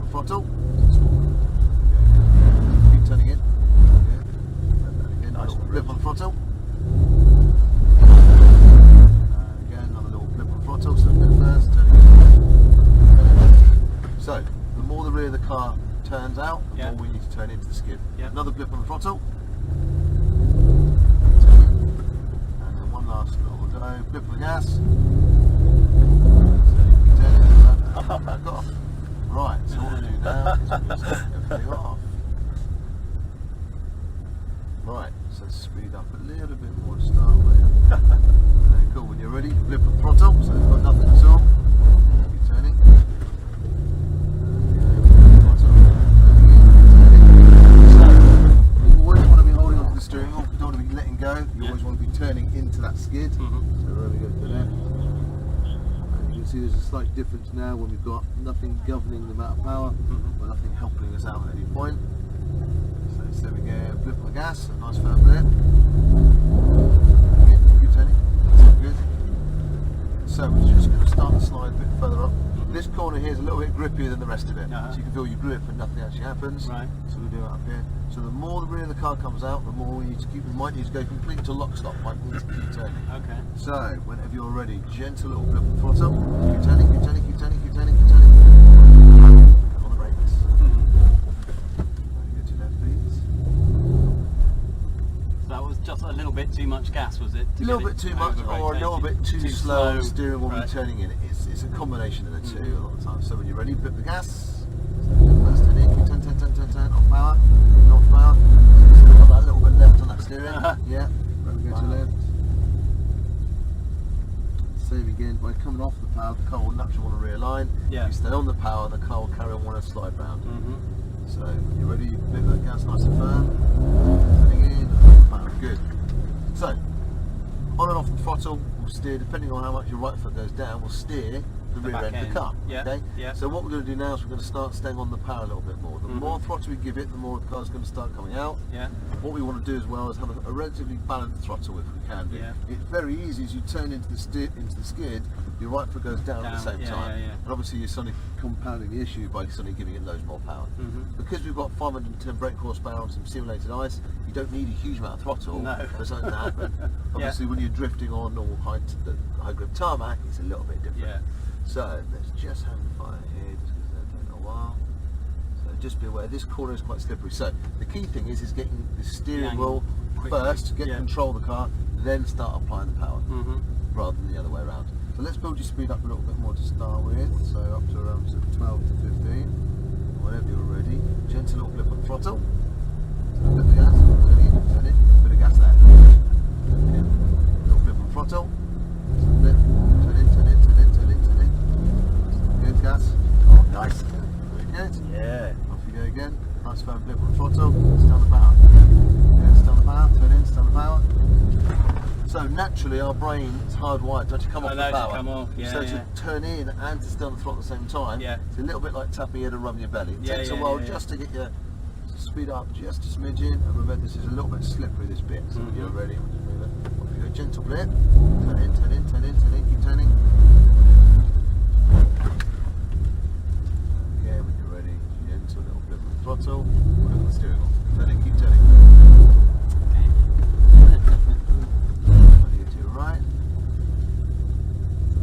the throttle. Keep turning in. Again, nice little blip on the throttle. Again, another little blip on the throttle, so a bit first, turning in. So, the more the rear of the car turns out, the more we need to turn into the skid. Another blip on the throttle. And then one last little go, blip on the gas. Back off. Right, so what we'll do now is we'll just take everything off. Right, so speed up a little bit more to start with. Okay, cool, when you're ready, blip the throttle, so it's got nothing at all. Keep turning. So, you always want to be holding onto the steering wheel, you don't want to be letting go, you always want to be turning into that skid. So there we go to there. See, there's a slight difference now when we've got nothing governing the amount of power, but nothing helping us out at any point. So there we go, blip on the gas, a nice firm blip. Good turning, that's good. So we're just going to start the slide a bit further up. This corner here is a little bit grippier than the rest of it, so you can feel your grip and nothing actually happens. Right. So we'll do it up here. So the more the rear of the car comes out, the more we need to keep. We might need to go completely to lock stop. Might need to keep turning. Okay. So whenever you're ready, gentle little blip on the throttle. Keep turning, keep turning, keep turning, keep turning, keep turning. On the brakes. Good to left, please. So that was just a little bit too much gas, was it? A little bit too much, or a little bit too slow. Steering will be turning in. It's a combination of the two a lot of the time. So when you're ready, blip the gas. First turn in, turn, off power, off power. Still got that little bit left on that steering. Yeah, let me go to left. Same again, by coming off the power, the car will naturally want to realign. If you stay on the power, the car will carry on wanting to slide round. So when you're ready, blip that gas nice and firm. Turning in, off power, good. So, on and off the throttle, we'll steer, depending on how much your right foot goes down, we'll steer the rear end of the car. Okay? So what we're going to do now is we're going to start staying on the power a little bit more. The more throttle we give it, the more the car's going to start coming out. What we want to do as well is have a relatively balanced throttle if we can do. It's very easy as you turn into the skid, your right foot goes down at the same time. And obviously you're suddenly compounding the issue by suddenly giving it loads more power. Because we've got 510 brake horsepower and some simulated ice, you don't need a huge amount of throttle for something to happen. Obviously when you're drifting on normal high grip tarmac, it's a little bit different. So let's just hang the fire here, just because they're taking a while. So just be aware, this corner is quite slippery. So the key thing is getting the steering wheel first, get control of the car, then start applying the power, rather than the other way around. So let's build your speed up a little bit more to start with. So up to around 12 to 15. Whenever you're ready, gentle little blip on the throttle. So blip the gas, turn it, bit of gas there. Little blip on the throttle. Blip, turn in. Good gas. Oh, nice. Very good. Yeah. Off you go again. Nice firm blip on the throttle. Stay on the power. Good. Stay on the power. Turn in. Stay on the power. So naturally, our brain is hardwired to actually come off the power. So to turn in and to stay on the throttle at the same time. It's a little bit like tapping your head and rubbing your belly. It takes a while just to get your speed up just a smidgen. And remember, this is a little bit slippery. This bit. So when you're ready, we'll just move it. Off you go. Gentle blip. Turn in. Keep turning. Throttle, put it on the steering wheel. Turning, keep turning. To your right.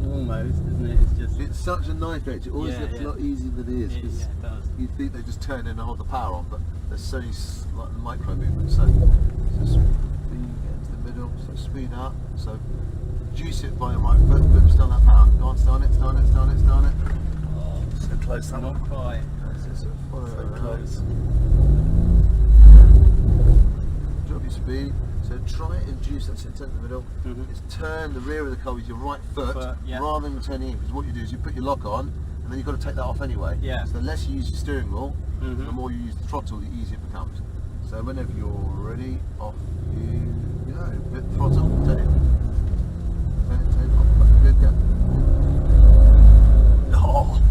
Almost, isn't it? It's such a knife edge. It always looks a lot easier than it is. It does. You think they just turn in and hold the power on, but there's so many micro movements. So speed, get into the middle. So speed up. So juice it by your right foot. Flip, stay on that power. Go on, stay on it. Oh, so close. Not quite. So close. Drop your speed. So try and induce that turn in the middle. It's turn the rear of the car with your right foot rather than turning in. Because what you do is you put your lock on, and then you've got to take that off anyway. So the less you use your steering wheel, the more you use the throttle, the easier it becomes. So whenever you're ready, off you go. Flip the throttle, turn it. Turn it, off. Good, go. Oh.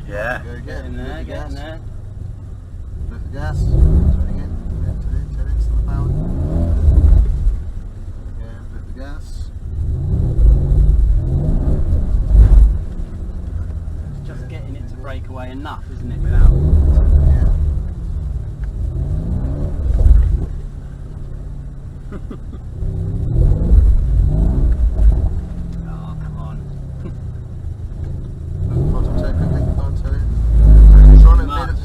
Yeah. Go again. Get in there. Flip the gas. Turning in. Turn in. Still the power. Again. Flip the gas. just getting it to break away enough, isn't it? Without. Yeah. Oh, come on.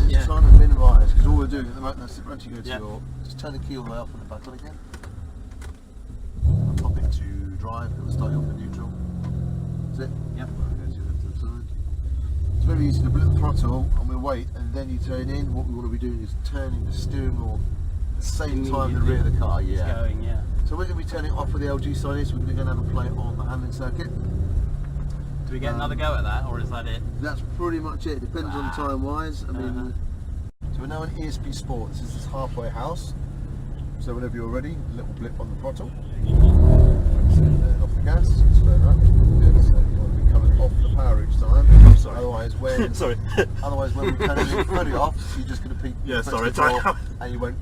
It's trying to minimise, because all we're doing at the moment, that's once you go to your, just turn the key all the way off and the back on again. I'll pop it to drive, and we'll start you off in neutral. That's it? Yep. It's very easy to blip the throttle and we wait, and then you turn in. What we want to be doing is turning the steering wheel at the same time the rear of the car. It's going, yeah. So we're going to be turning off with the LG sign is, we're going to have a play on the handling circuit. Do we get another go at that, or is that it? That's pretty much it. Depends on time wise. I mean, so we're now in ESP Sport. This is this halfway house. So whenever you're ready, a little blip on the throttle. Off the gas, slow up. Good. So you want to be coming off the power each time. Oh, sorry. Otherwise, when sorry. Otherwise, when we turn it fully off, you're just going to peak. Yeah, sorry. And you won't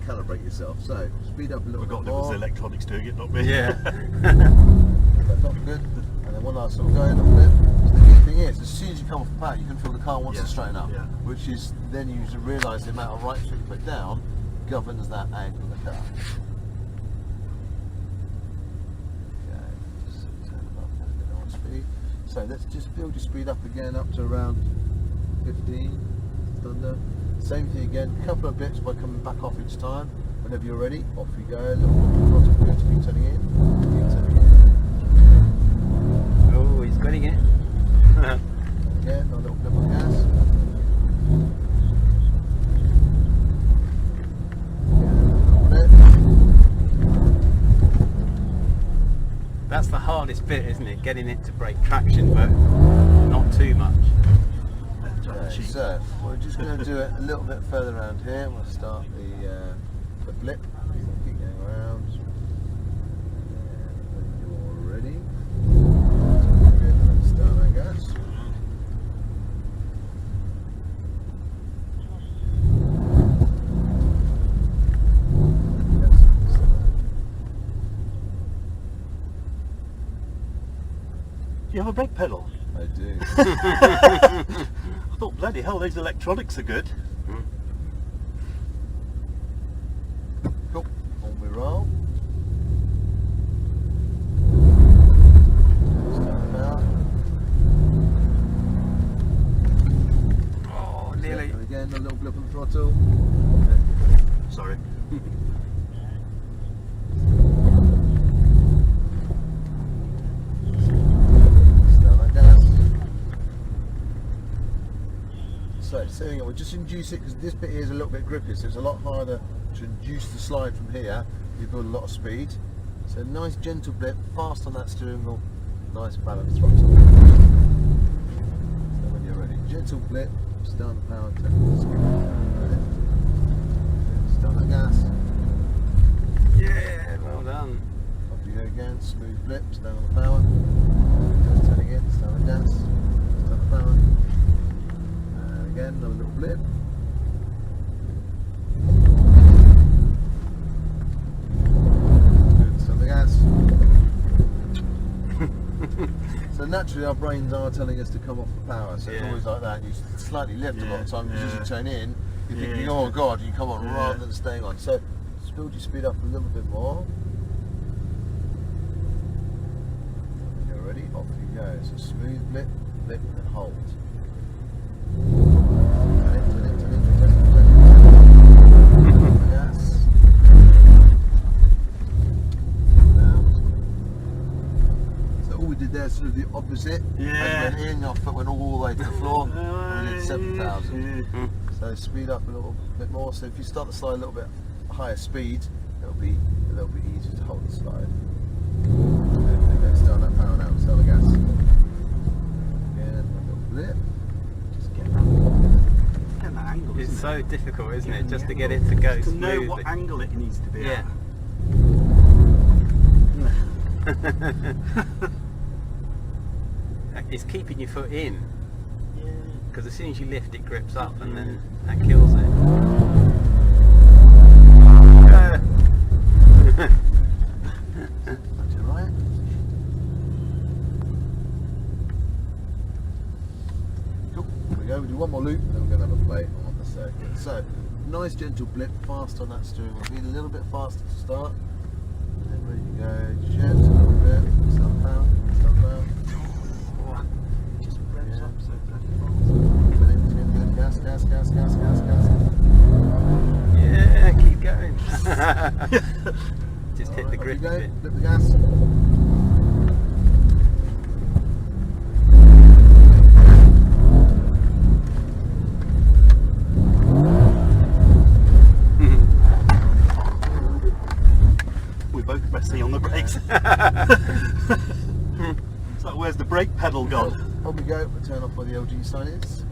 calibrate yourself. So speed up a little bit more. Forgotten it was the electronics doing it, not me. Yeah. That's not good. And then one last little go, a little bit. So the key thing is, as soon as you come off the power, you can feel the car wants to straighten up. Yeah. Which is then you realise the amount of right foot you put down governs that angle of the car. So let's just build your speed up again up to around 15, under. Same thing again, couple of bits by coming back off each time. Whenever you're ready, off you go. Little throttle good, keep turning in, keep turning in. Oh, he's getting it. Again, a little blip on gas. That's the hardest bit, isn't it? Getting it to break traction, but not too much. Okay, so we're just going to do it a little bit further around here. We'll start the blip. Keep going around. And when you're ready, let's start our gas. You have a brake pedal? I do. I thought, bloody hell, those electronics are good. Cool. On we roll. Start the power. Oh, nearly. And again, a little blip on the throttle. Sorry. So we'll just induce it, because this bit here is a little bit grippy, so it's a lot harder to induce the slide from here. You build a lot of speed. So nice gentle blip, fast on that steering wheel, nice balanced throttle. So when you're ready, gentle blip, start the power, turn the speed. Start the gas. Yeah, well done. Off you go again, smooth blips, down on the power. Turning it, start the gas, start the power. Again, another little blip. Good, start the gas. So naturally our brains are telling us to come off the power, so it's always like that. You slightly lift a lot of times, as you turn in, you're thinking, oh god, you come on rather than staying on. So just build your speed up a little bit more. When you're ready, off you go. So smooth blip, blip and hold. So all we did there is sort of the opposite. Yeah. As we went in, our foot went all the way to the floor, and we did 7,000. So speed up a little bit more. So if you start the slide a little bit higher speed, it'll be a little bit easier to hold the slide. Let's start that power now. Start the gas. Again, a little blip. Angle, It's so difficult, isn't it? Just to get it to go to smoothly. know what angle it needs to be Yeah. at. It's keeping your foot in, because as soon as you lift, it grips up, and then that kills it. That's all right. we go. We do one more loop, and then we're going to have a play on the circuit. So, nice gentle blip, fast on that steering wheel. Be a little bit faster to start. And then ready to go. Gentle blip, slow down, slow down. Just revs up so bloody Good. Gas, gas, gas, gas, gas, gas. yeah, keep going. Just hit the Alright, grip off a you bit. go. Flip the gas. We're both pressing on the brakes. It's like, where's the brake pedal gone? On we go. We'll turn off where the LG sign is.